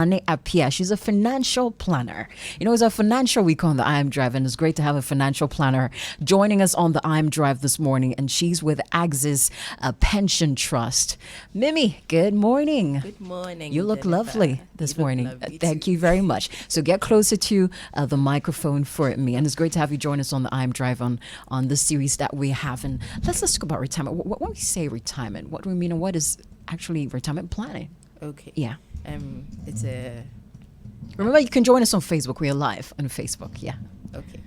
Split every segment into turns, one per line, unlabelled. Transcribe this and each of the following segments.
Anane-Appiah. She's a financial planner. You know, it's a financial week on the I Am Drive, and it's great to have a financial planner joining us on the I Am Drive this morning, and she's with Axis Pension Trust. Mimi, good morning.
Good morning.
You look
Jennifer.
lovely this
You look
morning.
lovely
Thank
too.
you very much. So get closer to the microphone for me, and it's great to have you join us on the I Am Drive on this series that we have. And let's talk about retirement. When we say retirement, what do we mean, and what is actually retirement planning?
Okay.
Yeah.
It's a
Remember, you can join us on Facebook. We are live on Facebook. Yeah.
okay.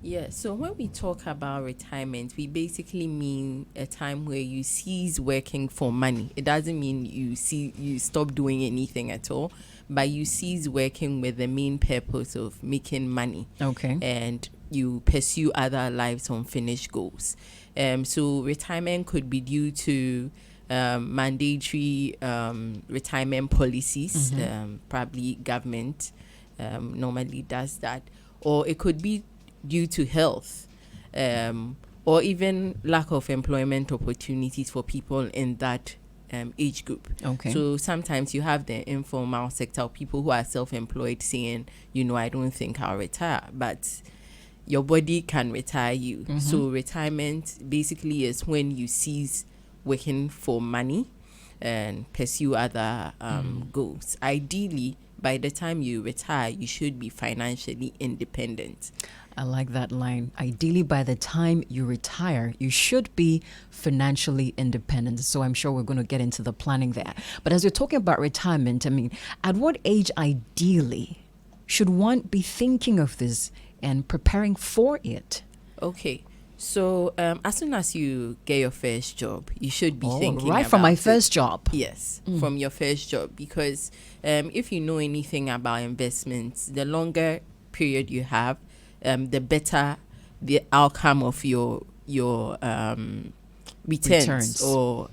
Yeah. So when we talk about retirement, we basically mean a time where you cease working for money. It doesn't mean you stop doing anything at all, but you cease working with the main purpose of making money.
Okay.
And you pursue other lives unfinished goals. So retirement could be due to mandatory retirement policies. Probably government normally does that, or it could be due to health, or even lack of employment opportunities for people in that age group.
Okay.
So sometimes you have the informal sector, people who are self-employed saying, I don't think I'll retire, but your body can retire you. So retirement basically is when you cease working for money and pursue other goals. Ideally, by the time you retire, you should be financially independent.
I like that line. Ideally, by the time you retire, you should be financially independent. So I'm sure we're going to get into the planning there. But as you're talking about retirement, I mean, at what age ideally should one be thinking of this and preparing for it?
Okay. So as soon as you get your first job, you should be thinking
right from my
about
first job.
Yes, from your first job, because if you know anything about investments, the longer period you have, the better the outcome of your returns, or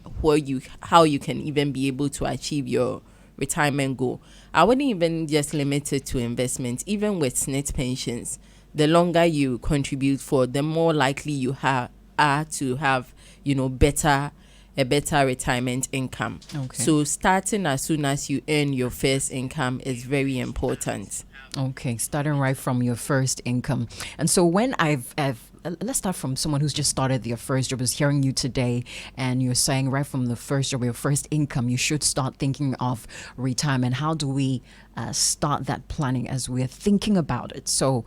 how you can even be able to achieve your retirement goal. I wouldn't even just limit it to investments. Even with SNIT pensions, the longer you contribute for, the more likely you are to have, a better retirement income.
Okay.
So starting as soon as you earn your first income is very important.
Okay, starting right from your first income. And so when let's start from someone who's just started their first job, is hearing you today, and you're saying right from the first job, your first income, you should start thinking of retirement. How do we start that planning as we're thinking about it? So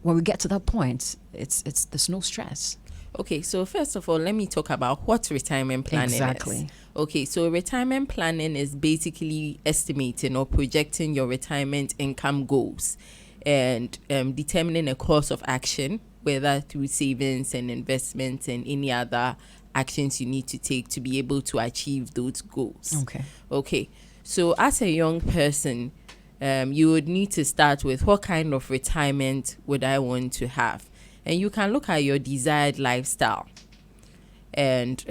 when we get to that point, it's there's no stress.
Okay, so first of all, let me talk about what retirement planning
Exactly.
is. Okay, so retirement planning is basically estimating or projecting your retirement income goals and determining a course of action, whether through savings and investments and any other actions you need to take to be able to achieve those goals. Okay, so as a young person, you would need to start with what kind of retirement would I want to have? And you can look at your desired lifestyle and,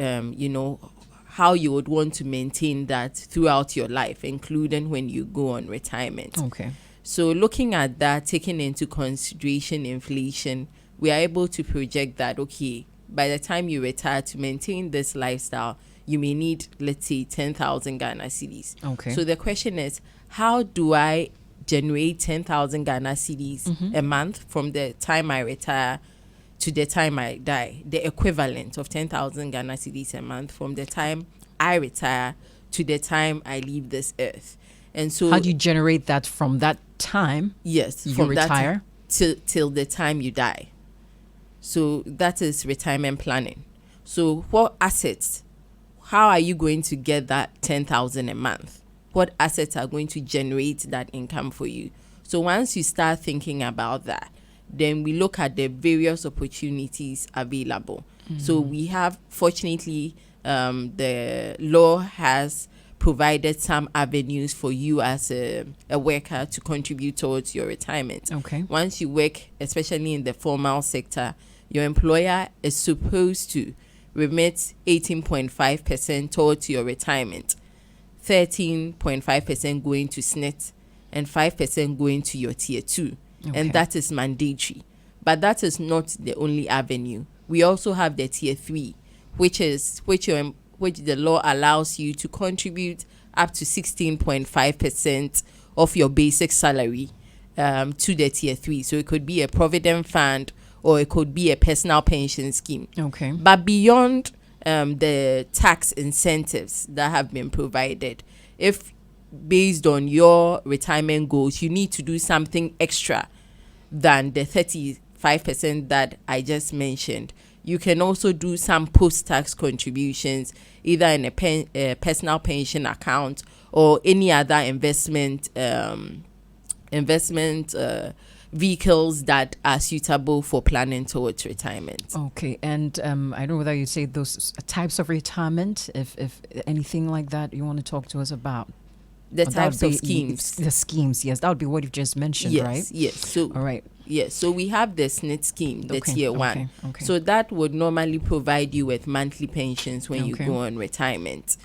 how you would want to maintain that throughout your life, including when you go on retirement.
Okay.
So looking at that, taking into consideration inflation, we are able to project that, okay, by the time you retire, to maintain this lifestyle, you may need, let's say, 10,000 Ghana cedis.
Okay.
So the question is, how do I generate 10,000 Ghana cedis a month from the time I retire to the time I die? The equivalent of 10,000 Ghana cedis a month from the time I retire to the time I leave this earth. And so,
how do you generate that from that time?
Yes,
you
from
retire
that till the time you die. So that is retirement planning. So what assets? How are you going to get that 10,000 a month? What assets are going to generate that income for you? So once you start thinking about that, then we look at the various opportunities available. So we have, fortunately, the law has provided some avenues for you as a worker to contribute towards your retirement.
Okay.
Once you work, especially in the formal sector, your employer is supposed to remit 18.5% towards your retirement, 13.5% going to SNIT, and 5% going to your tier 2.
Okay.
And that is mandatory. But that is not the only avenue. We also have the tier 3, which the law allows you to contribute up to 16.5% of your basic salary to the tier 3. So it could be a provident fund or it could be a personal pension scheme.
Okay.
But beyond the tax incentives that have been provided, if based on your retirement goals, you need to do something extra than the 35% that I just mentioned, you can also do some post-tax contributions, either in a personal pension account or any other investment vehicles that are suitable for planning towards retirement.
Okay, and I don't know whether you say those types of retirement, if anything like that you want to talk to us about.
The types of schemes.
The schemes, yes, that would be what you've just mentioned,
yes,
right?
Yes. So
all right.
Yes. So we have the SNIT scheme, the tier 1.
Okay.
So that would normally provide you with monthly pensions when you go on retirement.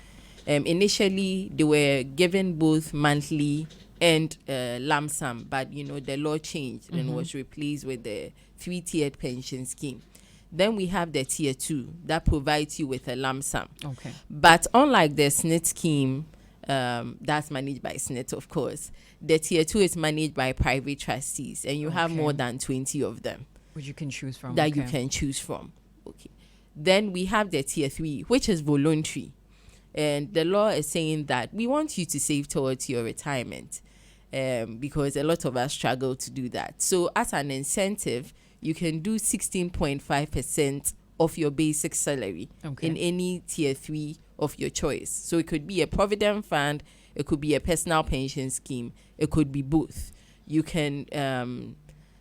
Initially, they were given both monthly and lump sum, but the law changed and was replaced with the 3-tiered pension scheme. Then we have the tier 2 that provides you with a lump sum.
Okay.
But unlike the SNIT scheme, that's managed by SNIT, of course, the tier 2 is managed by private trustees, and you have more than 20 of them
which you can choose from.
That you can choose from. Okay. Then we have the tier 3, which is voluntary, and the law is saying that we want you to save towards your retirement, because a lot of us struggle to do that. So as an incentive, you can do 16.5% of your basic salary in any tier 3 of your choice. So it could be a provident fund, it could be a personal pension scheme, it could be both. You can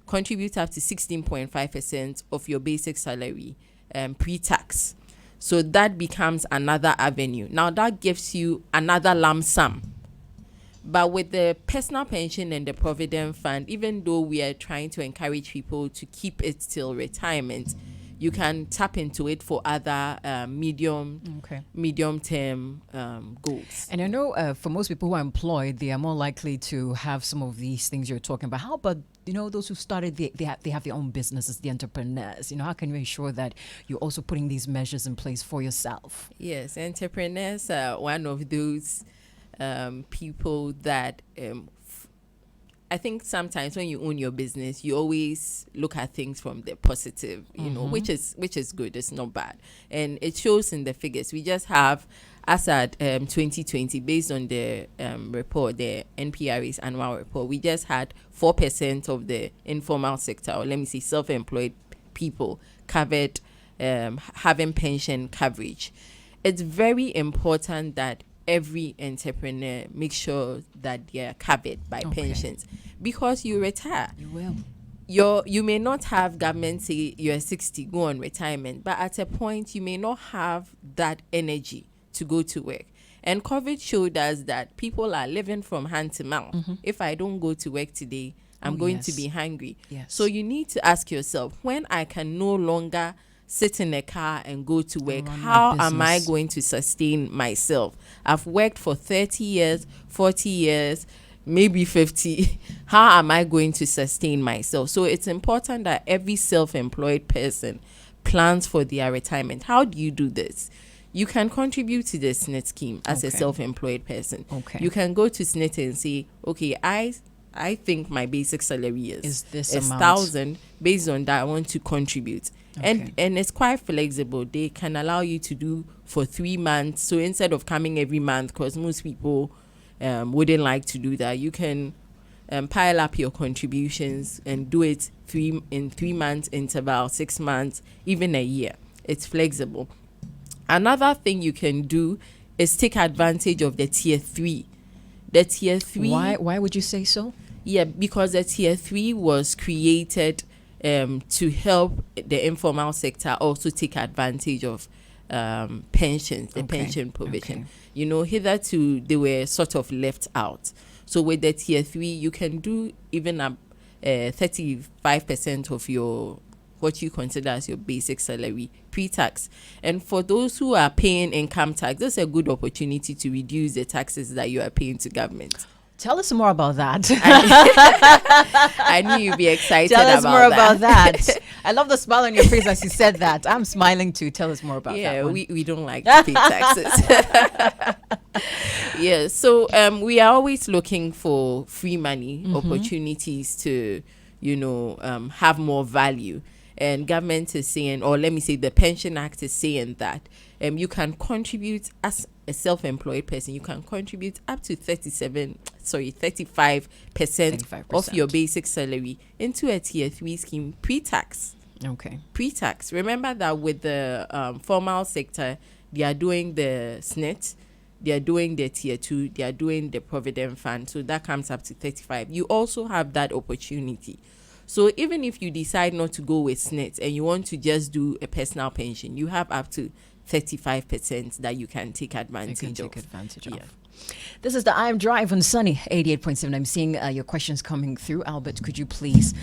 contribute up to 16.5% of your basic salary pre-tax. So that becomes another avenue. Now that gives you another lump sum. But with the personal pension and the provident fund, even though we are trying to encourage people to keep it till retirement, you can tap into it for other medium-term goals.
And I know for most people who are employed, they are more likely to have some of these things you're talking about. How about those who started, they have their own businesses, the entrepreneurs? How can you ensure that you're also putting these measures in place for yourself?
Yes, entrepreneurs are one of those people that I think sometimes when you own your business, you always look at things from the positive, which is good. It's not bad. And it shows in the figures. We just have, as at 2020, based on the report, the NPRA's annual report, we just had 4% of the informal sector, or let me say self-employed people, covered, having pension coverage. It's very important that every entrepreneur make sure that they are covered by pensions, because you retire.
You will.
You may not have government say you're 60, go on retirement, but at a point you may not have that energy to go to work. And COVID showed us that people are living from hand to mouth. If I don't go to work today, I'm going to be hungry.
Yes.
So you need to ask yourself, when I can no longer sit in a car and go to work, how am I going to sustain myself? I've worked for 30 years, 40 years, maybe 50. How am I going to sustain myself? So it's important that every self-employed person plans for their retirement. How do you do this? You can contribute to the SNIT scheme as a self-employed person. You can go to SNIT and say, okay, I think my basic salary is
this
amount, 1,000. Based on that, I want to contribute. And it's quite flexible. They can allow you to do for 3 months. So instead of coming every month, because most people wouldn't like to do that, you can pile up your contributions and do it in 3 months interval, 6 months, even a year. It's flexible. Another thing you can do is take advantage of the tier 3. The tier 3.
Why would you say so?
Yeah, because the tier 3 was created to help the informal sector also take advantage of pensions, the pension provision. Hitherto they were sort of left out. So with the tier 3, you can do even 35% of your what you consider as your basic salary pre-tax. And for those who are paying income tax, that's a good opportunity to reduce the taxes that you are paying to government.
Tell us more about that.
I knew you'd be excited
about that. Tell us more about that.
I
love the smile on your face as you said that. I'm smiling too. Tell us more about that.
Yeah, we don't like to pay taxes. Yeah, so we are always looking for free money opportunities to, have more value. And government is saying, or let me say, the Pension Act is saying that you can contribute as a self-employed person. You can contribute up to 35% of your basic salary into a tier 3 scheme pre-tax.
Okay.
Pre-tax. Remember that with the formal sector, they are doing the SNIT, they are doing the tier 2, they are doing the provident fund, so that comes up to 35. You also have that opportunity. So even if you decide not to go with SNIT and you want to just do a personal pension, you have up to 35% that you can take advantage of.
This is the I Am Drive on Sunny 88.7. I'm seeing your questions coming through. Albert, could you please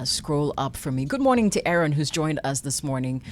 scroll up for me? Good morning to Aaron, who's joined us this morning.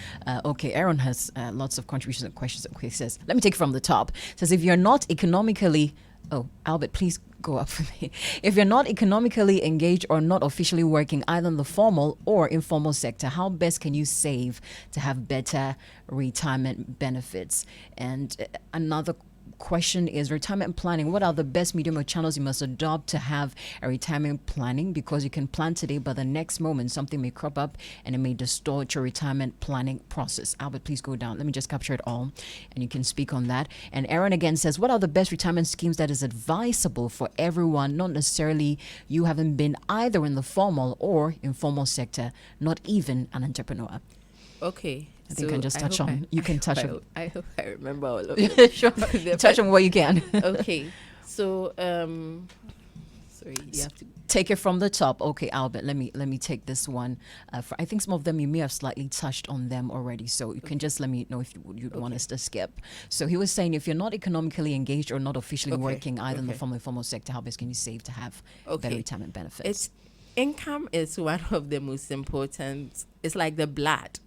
Okay, Aaron has lots of contributions and questions. Okay, says, let me take from the top. Says, if you're not economically... Oh, Albert, please go up for me. If you're not economically engaged or not officially working either in the formal or informal sector, how best can you save to have better retirement benefits? And another question is retirement planning. What are the best medium or channels you must adopt to have a retirement planning? Because you can plan today, but the next moment something may crop up and it may distort your retirement planning process. Albert, please go down. Let me just capture it all and you can speak on that. And Aaron again says, what are the best retirement schemes that is advisable for everyone, not necessarily you haven't been either in the formal or informal sector, not even an entrepreneur?
Okay.
I think you can just touch on. You can touch on.
I hope I remember all of it.
Sure. Touch on what you can.
Okay. So, sorry, you have to
take it from the top. Okay, Albert, let me take this one. I think some of them you may have slightly touched on them already, so you can just let me know if you'd want us to skip. So he was saying, if you're not economically engaged or not officially working either in the formal or informal sector, how best can you save to have better retirement benefits?
Income is one of the most important. It's like the blood,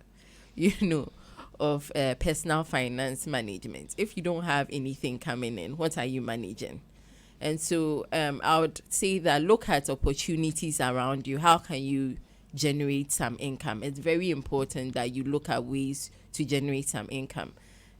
of personal finance management. If you don't have anything coming in, what are you managing? And so I would say that look at opportunities around you. How can you generate some income? It's very important that you look at ways to generate some income.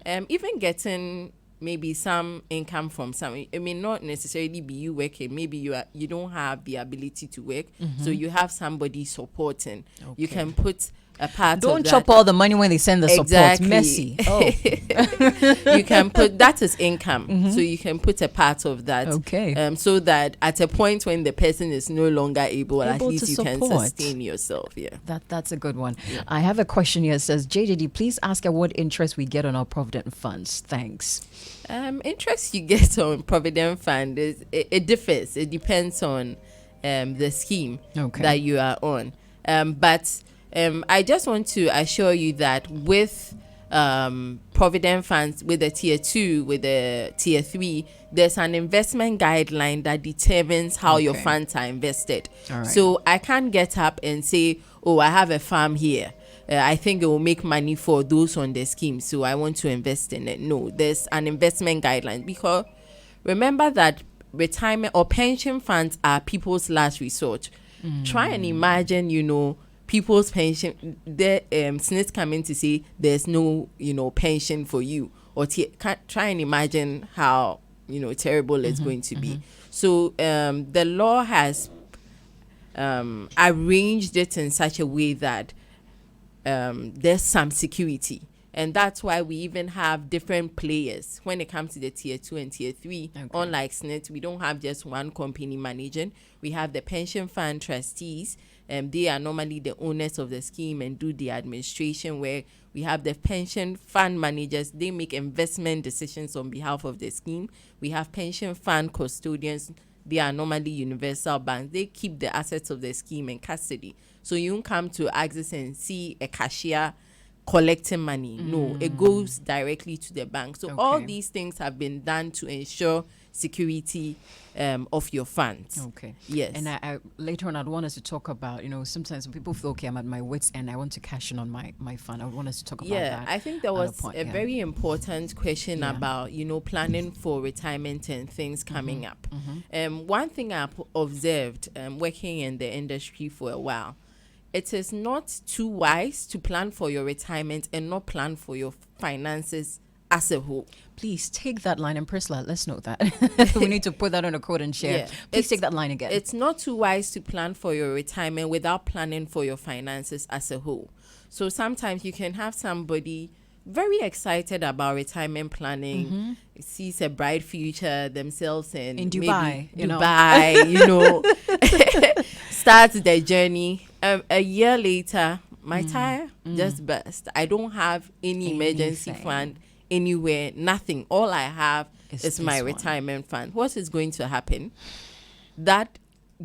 Even getting maybe some income from some, it may not necessarily be you working. Maybe you don't have the ability to work, so you have somebody supporting. Okay. You can put a part
don't
of that.
Chop all the money when they send the support. Messy.
You can put that as income, so you can put a part of that.
Okay.
So that at a point when the person is no longer able at least you can sustain yourself. Yeah.
That's a good one. Yeah. I have a question here. It says, JJD, please ask at what interest we get on our provident funds. Thanks.
Interest you get on provident fund it differs. It depends on the scheme that you are on. But I just want to assure you that with provident funds, with the tier 2, with the tier 3, there's an investment guideline that determines how your funds are invested. Right. So I can't get up and say, oh, I have a farm here. I think it will make money for those on the scheme, so I want to invest in it. No, there's an investment guideline, because remember that retirement or pension funds are people's last resort. Try and imagine, people's pension, the SNIT coming to say there's no, pension for you, or try and imagine how, terrible it's going to be. So the law has arranged it in such a way that there's some security, and that's why we even have different players when it comes to the tier 2 and tier 3. Unlike SNIT, we don't have just one company managing. We have the pension fund trustees, and they are normally the owners of the scheme and do the administration, where we have the pension fund managers. They make investment decisions on behalf of the scheme. We have pension fund custodians. They are normally universal banks. They keep the assets of the scheme in custody. So you don't come to Access and see a cashier collecting money. No, it goes directly to the bank. So all these things have been done to ensure security of your funds. Okay. Yes.
And I later on, I'd want us to talk about, sometimes when people feel, okay, I'm at my wits end, I want to cash in on my fund. I would want us to talk about that.
Yeah, I think there was a very important question about, planning for retirement and things coming up. One thing I've observed working in the industry for a while, it is not too wise to plan for your retirement and not plan for your finances as a whole.
Please take that line, and Priscilla, let's note that. We need to put that on a code and share.
Yeah.
Please take that line again.
It's not too wise to plan for your retirement without planning for your finances as a whole. So sometimes you can have somebody very excited about retirement planning, sees a bright future themselves in
Dubai,
maybe Dubai, you know, starts their journey. A year later, my tire just burst. I don't have any emergency fund anywhere, nothing. All I have is my retirement fund. What is going to happen? That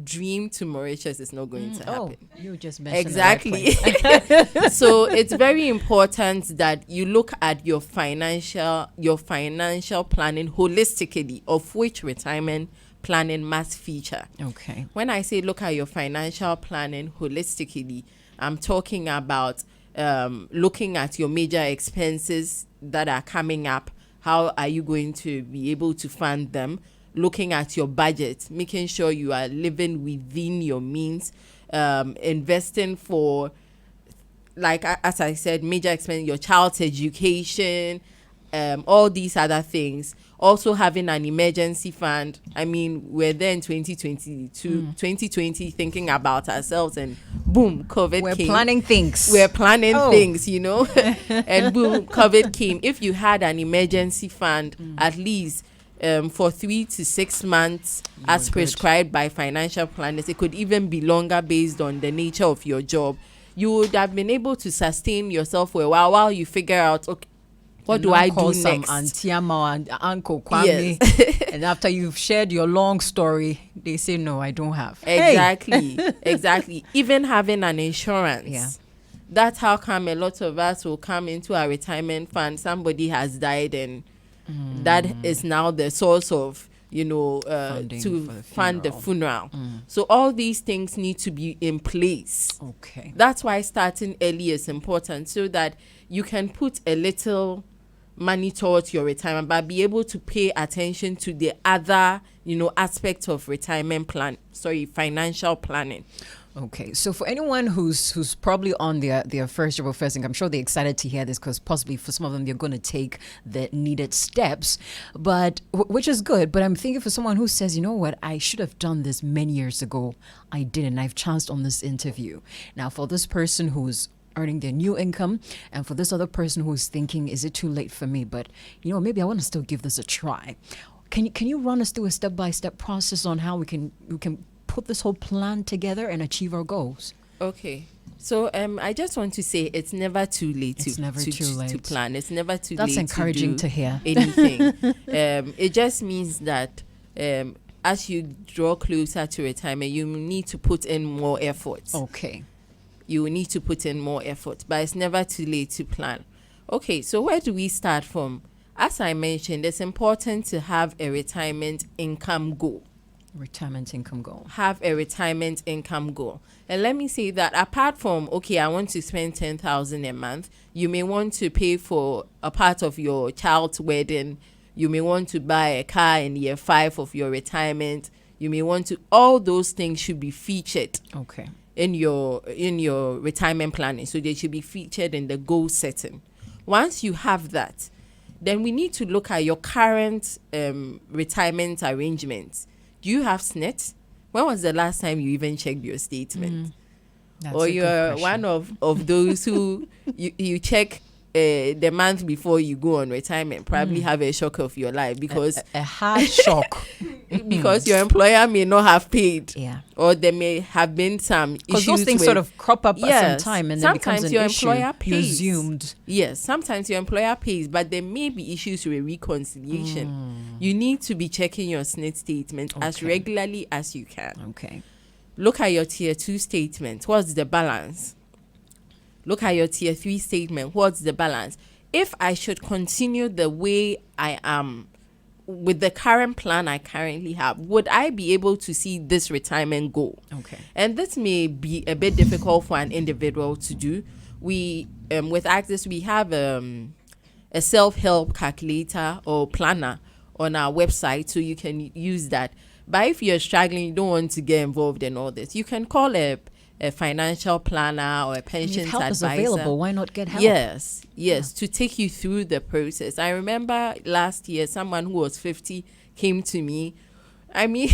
dream to Mauritius is not going to happen.
You just mentioned
exactly. So it's very important that you look at your financial planning holistically, of which retirement planning must feature.
Okay.
When I say look at your financial planning holistically, I'm talking about looking at your major expenses that are coming up. How are you going to be able to fund them? Looking at your budget, making sure you are living within your means, investing for, like as I said, major expense, your child's education, all these other things. Also having an emergency fund. I mean, we're there in 2020 thinking about ourselves, and boom, COVID
We're
came.
planning things.
We're planning things, you know, and boom, COVID came. If you had an emergency fund, at least for 3 to 6 months, as prescribed by financial planners, it could even be longer based on the nature of your job, you would have been able to sustain yourself for a while you figure out, okay, what do I do next?
Auntie Amma and Uncle Kwame. Yes. And after you've shared your long story, they say, no, I don't have.
Exactly. Exactly. Even having an insurance.
Yeah.
That's how come a lot of us will come into a retirement fund. Somebody has died, and that is now the source of, to fund the funeral. So all these things need to be in place.
Okay.
That's why starting early is important, so that you can put a little money towards your retirement, but be able to pay attention to the other, aspects of financial planning.
Okay, so for anyone who's probably on their first job or first income, I'm sure they're excited to hear this, because possibly for some of them they're going to take the needed steps, but which is good. But I'm thinking for someone who says, you know what, I should have done this many years ago, I didn't. I've chanced on this interview. Now, for this person who's earning their new income, and for this other person who's thinking, is it too late for me? But maybe I want to still give this a try. Can you run us through a step-by-step process on how we can put this whole plan together and achieve our goals?
Okay. So I just want to say it's never too late to plan. It's never too late.
That's encouraging to hear.
Anything. It just means that as you draw closer to retirement, you need to put in more effort.
Okay.
You will need to put in more effort, but it's never too late to plan. Okay, so where do we start from? As I mentioned, it's important to have a retirement income goal.
Retirement income goal.
Have a retirement income goal. And let me say that apart from, I want to spend 10,000 a month, you may want to pay for a part of your child's wedding. You may want to buy a car in year 5 of your retirement. You may want to, all those things should be featured.
Okay.
In your retirement planning. So they should be featured in the goal setting. Once you have that, then we need to look at your current retirement arrangements. Do you have SNET? When was the last time you even checked your statement? Or you're one of those who you check the month before you go on retirement, probably have a shock of your life, because
a hard shock,
because your employer may not have paid, or there may have been some issues.
Because those things sort of crop up at some time, and then becomes an issue.
Employer pays.
Resumed.
Yes, sometimes your employer pays, but there may be issues with reconciliation. You need to be checking your SNET statement as regularly as you can.
Okay.
Look at your Tier 2 statement. What's the balance? Look at your Tier 3 statement. What's the balance? If I should continue the way I am with the current plan I currently have, would I be able to see this retirement goal?
Okay.
And this may be a bit difficult for an individual to do. We, with Access, we have a self-help calculator or planner on our website, so you can use that. But if you're struggling, you don't want to get involved in all this, you can call a a financial planner or a pensions
help
advisor.
is available. Why not get help?
Yes, to take you through the process. I remember last year, someone who was 50 came to me. I mean,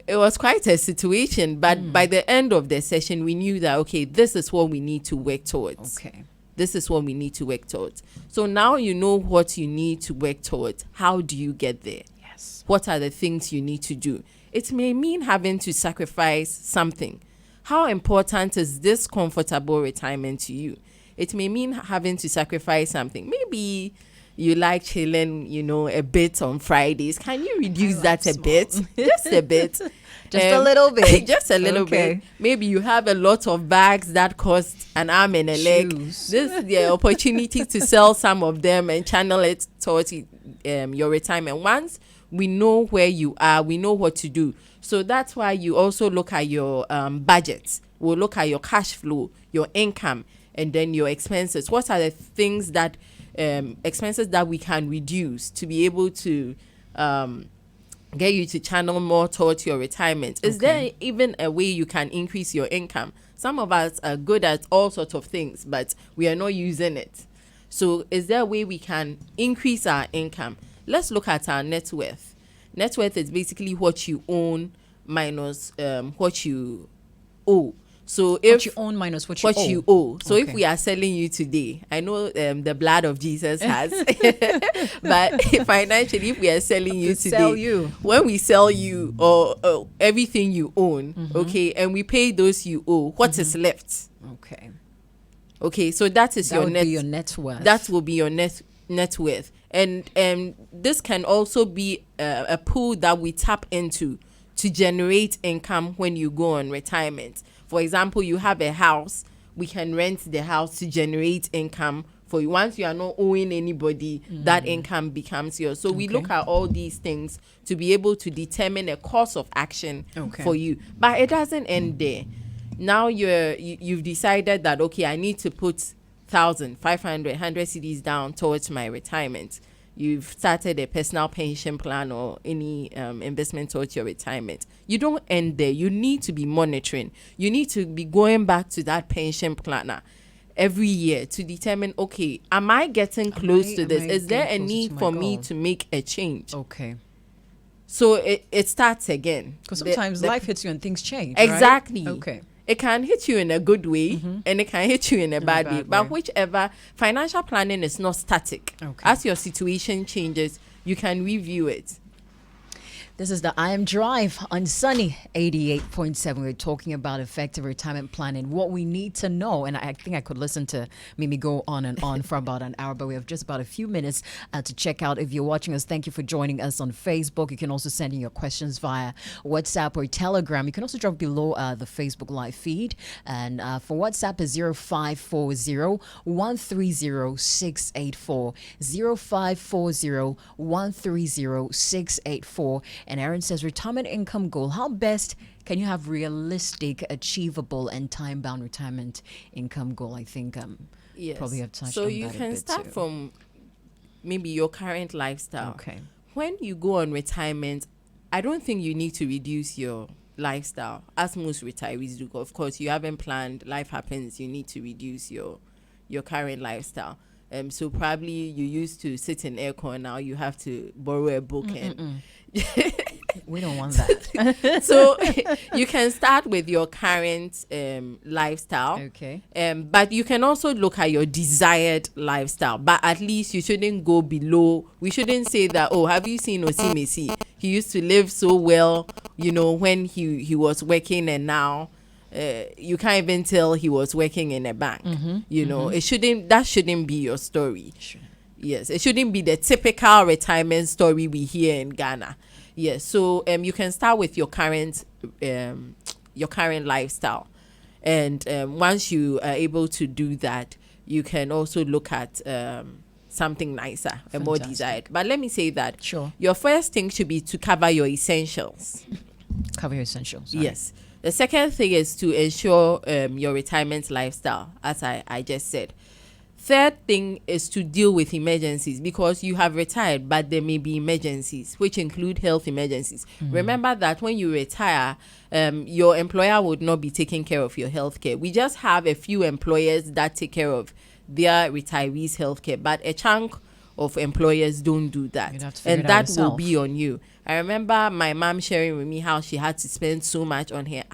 it was quite a situation, but by the end of the session, we knew that, okay, this is what we need to work towards.
Okay.
This is what we need to work towards. So now you know what you need to work towards. How do you get there?
Yes.
What are the things you need to do? It may mean having to sacrifice something. How important is this comfortable retirement to you? It may mean having to sacrifice something. Maybe you like chilling, a bit on Fridays. Can you reduce that a bit? Just a bit.
Just a little bit.
Just a little bit. Maybe you have a lot of bags that cost an arm and a leg. This is the opportunity to sell some of them and channel it towards your retirement. Once we know where you are, we know what to do. So that's why you also look at your budgets. We'll look at your cash flow, your income, and then your expenses. What are the things that expenses that we can reduce to be able to get you to channel more towards your retirement? Is there even a way you can increase your income? Some of us are good at all sorts of things, but we are not using it. So is there a way we can increase our income? Let's look at our net worth. Net worth is basically what you own minus what you owe. So if
what you own minus what you
owe. So if we are selling you today, I know the blood of Jesus has, but financially, if we are selling you today, when we sell you or everything you own, okay, and we pay those you owe, what is left? Okay, so that is your
net worth.
That will be your net worth, and this can also be a pool that we tap into to generate income when you go on retirement. For example, you have a house, we can rent the house to generate income for you. Once you are not owing anybody, that income becomes yours. So we look at all these things to be able to determine a course of action for you. But it doesn't end there. Now you've decided that, okay, I need to put 1,000, 500, 100 cedis down towards my retirement. You've started a personal pension plan or any investment towards your retirement. You don't end there. You need to be monitoring. You need to be going back to that pension planner every year to determine, okay, am I getting close to this? Is there a need for me to make a change?
Okay.
So it starts again.
Because sometimes life hits you and things change.
Exactly.
Right? Okay.
It can hit you in a good way and it can hit you in a bad way. But whichever, financial planning is not static. As your situation changes, you can review it.
This is the I Am Drive on Sunny 88.7. We're talking about effective retirement planning, what we need to know. And I think I could listen to Mimi go on and on for about an hour, but we have just about a few minutes to check out. If you're watching us, thank you for joining us on Facebook. You can also send in your questions via WhatsApp or Telegram. You can also drop below the Facebook live feed. And for WhatsApp is 0540-130-684. 0540-130-684. And Aaron says, retirement income goal. How best can you have realistic, achievable, and time-bound retirement income goal? I think probably have touched on that a bit. So
you can start from maybe your current lifestyle.
Okay.
When you go on retirement, I don't think you need to reduce your lifestyle, as most retirees do. Of course, you haven't planned, life happens, you need to reduce your current lifestyle. So probably you used to sit in aircon, now you have to borrow a book and
we don't want that.
So you can start with your current lifestyle.
Okay.
But you can also look at your desired lifestyle. But at least you shouldn't go below. We shouldn't say that, oh, have you seen Osimesi? He used to live so well, when he was working, and now you can't even tell he was working in a bank. That shouldn't be your story.
Sure.
Yes, it shouldn't be the typical retirement story we hear in Ghana. Yes, so you can start with your current lifestyle, and once you are able to do that, you can also look at something nicer and more desired. But let me say that your first thing should be to cover your essentials.
Cover your essentials.
Yes. The second thing is to ensure your retirement lifestyle, as I just said. Third thing is to deal with emergencies, because you have retired, but there may be emergencies, which include health emergencies. Remember that when you retire, your employer would not be taking care of your health care. We just have a few employers that take care of their retirees' health care, but a chunk of employers don't do that. And that will be on you. I remember my mom sharing with me how she had to spend so much on her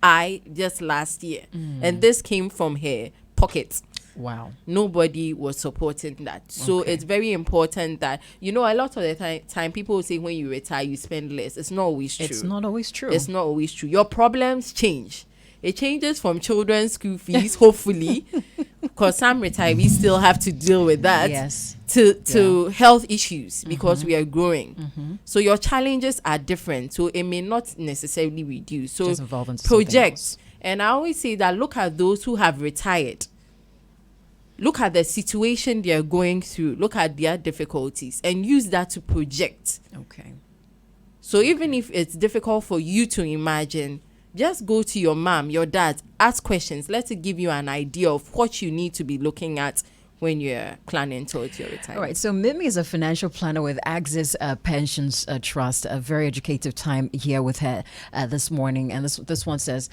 eye just last year. And this came from her pocket.
Wow.
Nobody was supporting that. So it's very important that, a lot of the time people will say when you retire, you spend less. It's not always true.
It's not always true.
It's not always true. Your problems change. It changes from children's school fees, hopefully, because some retirees still have to deal with that.
Yes.
To health issues, because we are growing. So your challenges are different. So it may not necessarily reduce. So projects. And I always say that look at those who have retired. Look at the situation they are going through. Look at their difficulties and use that to project.
Okay.
So even if it's difficult for you to imagine, just go to your mom, your dad, ask questions. Let it give you an idea of what you need to be looking at when you're planning towards your retirement.
All right. So Mimi is a financial planner with Axis Pensions Trust. A very educative time here with her this morning. And this one says,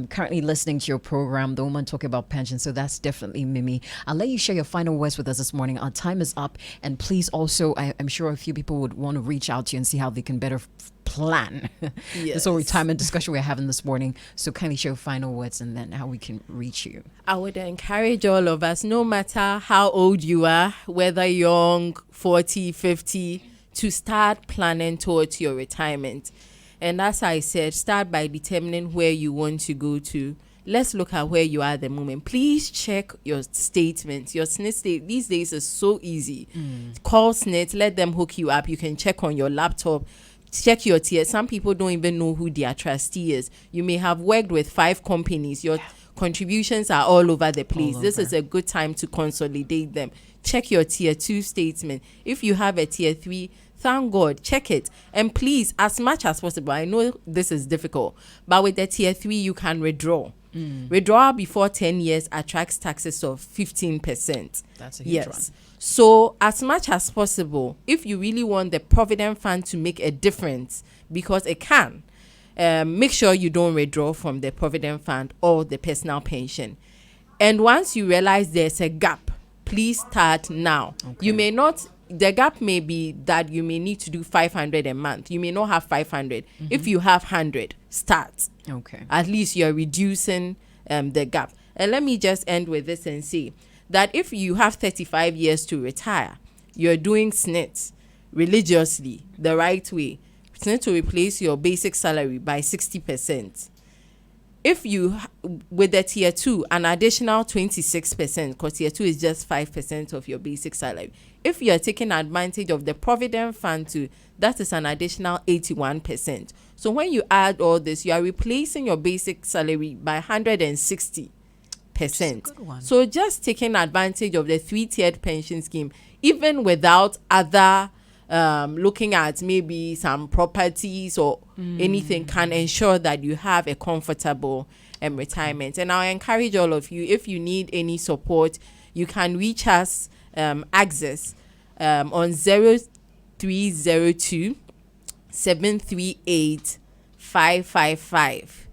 currently listening to your program, the woman talking about pensions. So that's definitely Mimi. I'll let you share your final words with us this morning. Our time is up. And please also, I'm sure a few people would want to reach out to you and see how they can better plan this whole retirement discussion we're having this morning. So kindly share your final words and then how we can reach you.
I would encourage all of us, no matter how old you are, whether young, 40, 50, to start planning towards your retirement. And as I said, start by determining where you want to go to. Let's look at where you are at the moment. Please check your statements. Your SNIT state these days is so easy. Call SNIT, let them hook you up. You can check on your laptop. Check your tier. Some people don't even know who their trustee is. You may have worked with 5 companies. Your contributions are all over the place. This is a good time to consolidate them. Check your tier 2 statement. If you have a tier 3, thank God, check it. And please, as much as possible, I know this is difficult, but with the tier 3, you can withdraw. Withdrawal before 10 years attracts taxes of 15%.
That's a huge one.
So as much as possible, if you really want the Provident Fund to make a difference, because it can, make sure you don't withdraw from the Provident Fund or the personal pension. And once you realize there's a gap, please start now. You may not, the gap may be that you may need to do 500 a month. You may not have 500. If you have 100, start. At least you're reducing the gap. And let me just end with this and say that if you have 35 years to retire, you're doing SNIT religiously the right way. SNIT to replace your basic salary by 60%. If you, with the tier 2, an additional 26%, because tier 2 is just 5% of your basic salary. If you are taking advantage of the Provident Fund too, that is an additional 81%. So when you add all this, you are replacing your basic salary by 160%. So just taking advantage of the 3-tiered pension scheme, even without other looking at maybe some properties or anything, can ensure that you have a comfortable retirement. And I encourage all of you, if you need any support, you can reach us Access on 0302 738 555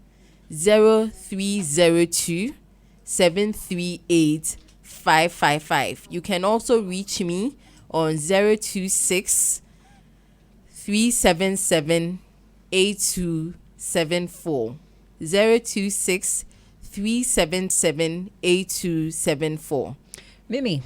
0302 738 555. You can also reach me on 026 377 8274 026 377 8274.
Mimi,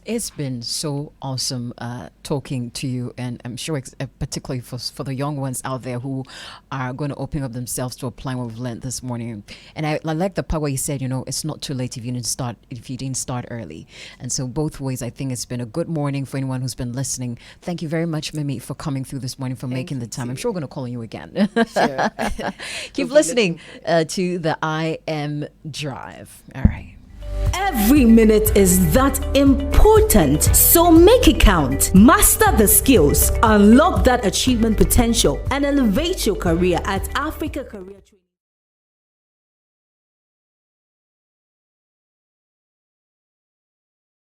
it's been so awesome talking to you, and I'm sure particularly for the young ones out there who are going to open up themselves to applying what we've learned this morning. And I like the part where you said, it's not too late if you didn't start early. And so both ways, I think it's been a good morning for anyone who's been listening. Thank you very much, Mimi, for coming through this morning, for making the time. I'm sure we're going to call on you again.
Sure.
Keep listening to the I Am Drive. All right.
Every minute is that important, so make it count. Master the skills, unlock that achievement potential, and elevate your career at Africa Career Training.